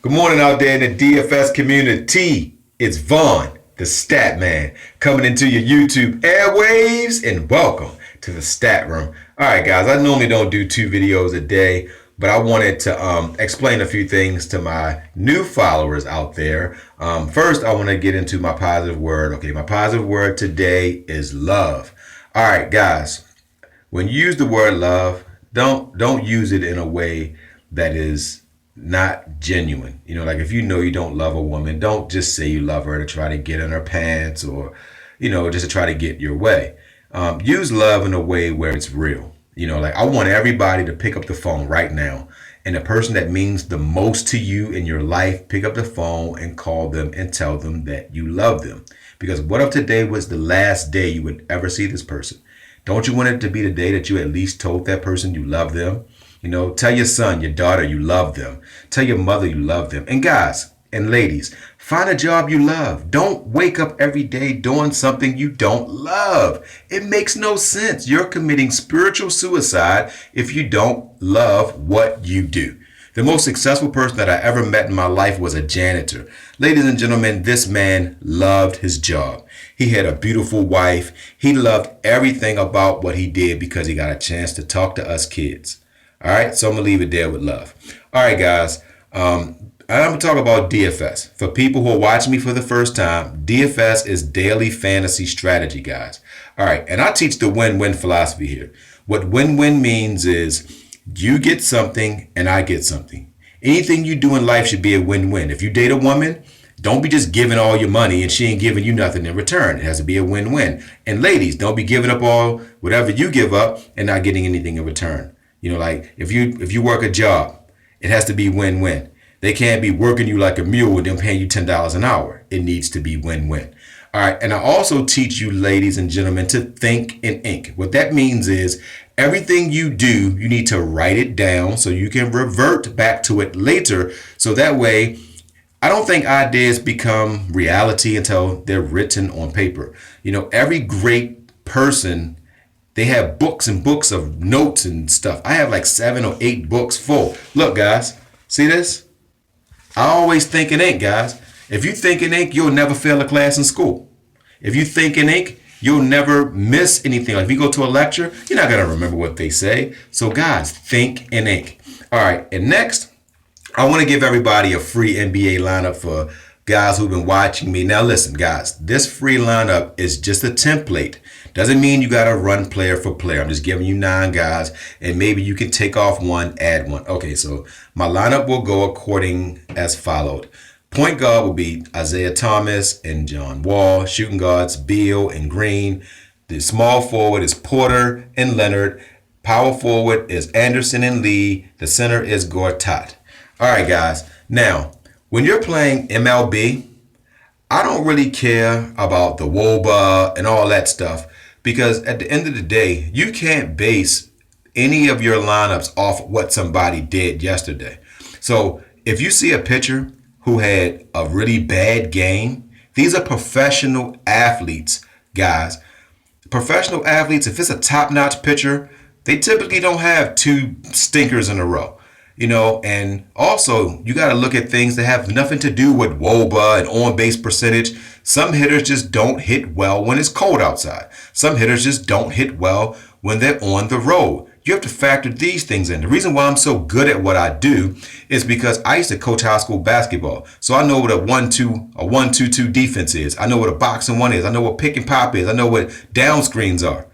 Good morning out there in the DFS community. It's Vaughn, the StatMan, coming into your YouTube airwaves, and welcome to the Stat Room. All right, guys, I normally don't do 2 videos a day, but I wanted to explain a few things to my new followers out there. First, I want to get into my positive word. Okay, my positive word today is love. All right, guys, when you use the word love, don't use it in a way that is not genuine. Like if you know you don't love a woman, don't just say you love her to try to get in her pants or, just to try to get your way. Use love in a way where it's real. Like I want everybody to pick up the phone right now, and the person that means the most to you in your life, pick up the phone and call them and tell them that you love them. Because what if today was the last day you would ever see this person? Don't you want it to be the day that you at least told that person you love them? Tell your son, your daughter, you love them. Tell your mother you love them. And guys and ladies, find a job you love. Don't wake up every day doing something you don't love. It makes no sense. You're committing spiritual suicide if you don't love what you do. The most successful person that I ever met in my life was a janitor. Ladies and gentlemen, this man loved his job. He had a beautiful wife. He loved everything about what he did because he got a chance to talk to us kids. All right, so I'm going to leave it there with love. All right, guys, I'm going to talk about DFS. For people who are watching me for the first time, DFS is daily fantasy strategy, guys. All right, and I teach the win-win philosophy here. What win-win means is you get something and I get something. Anything you do in life should be a win-win. If you date a woman, don't be just giving all your money and she ain't giving you nothing in return. It has to be a win-win. And ladies, don't be giving up all whatever you give up and not getting anything in return. Like if you work a job, it has to be win-win. They can't be working you like a mule and them paying you $10 an hour. It needs to be win-win. All right. And I also teach you, ladies and gentlemen, to think in ink. What that means is everything you do, you need to write it down so you can revert back to it later. So that way, I don't think ideas become reality until they're written on paper. Every great person, they have books and books of notes and stuff. I have like 7 or 8 books full. Look, guys, see this? I always think in ink, guys. If you think in ink, you'll never fail a class in school. If you think in ink, you'll never miss anything. Like if you go to a lecture, you're not going to remember what they say. So guys, think in ink. All right, and next, I want to give everybody a free NBA lineup for guys who've been watching me. Now listen, guys, this free lineup is just a template. Doesn't mean you got to run player for player. I'm just giving you 9 guys, and maybe you can take off one, add one. Okay, so my lineup will go according as followed. Point guard will be Isaiah Thomas and John Wall. Shooting guards, Beal and Green. The small forward is Porter and Leonard. Power forward is Anderson and Lee. The center is Gortat. All right, guys. Now, when you're playing MLB, I don't really care about the WOBA and all that stuff because at the end of the day, you can't base any of your lineups off what somebody did yesterday. So if you see a pitcher who had a really bad game, these are professional athletes, guys. Professional athletes, if it's a top-notch pitcher, they typically don't have 2 stinkers in a row. And also you got to look at things that have nothing to do with WOBA and on-base percentage. Some hitters just don't hit well when it's cold outside. Some hitters just don't hit well when they're on the road. You have to factor these things in. The reason why I'm so good at what I do is because I used to coach high school basketball. So I know what a 1-2-2 defense is. I know what a boxing 1 is. I know what pick and pop is. I know what down screens are.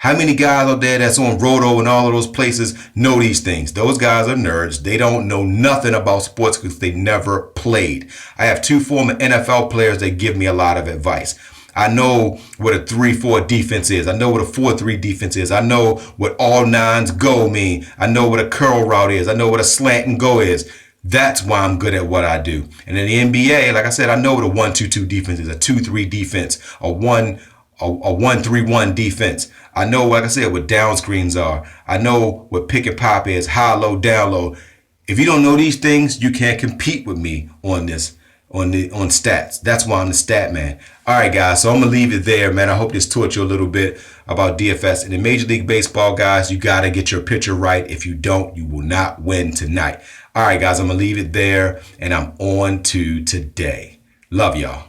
How many guys out there that's on Roto and all of those places know these things? Those guys are nerds. They don't know nothing about sports because they never played. I have 2 former NFL players that give me a lot of advice. I know what a 3-4 defense is. I know what a 4-3 defense is. I know what all 9s go mean. I know what a curl route is. I know what a slant and go is. That's why I'm good at what I do. And in the NBA, like I said, I know what a 1-2-2 defense is, a 2-3 defense, a 1-3-1 defense. I know, like I said, what down screens are. I know what pick and pop is, high, low, down, low. If you don't know these things, you can't compete with me on this, on stats. That's why I'm the stat man. All right, guys, so I'm going to leave it there, man. I hope this taught you a little bit about DFS. And in Major League Baseball, guys, you got to get your pitcher right. If you don't, you will not win tonight. All right, guys, I'm going to leave it there, and I'm on to today. Love y'all.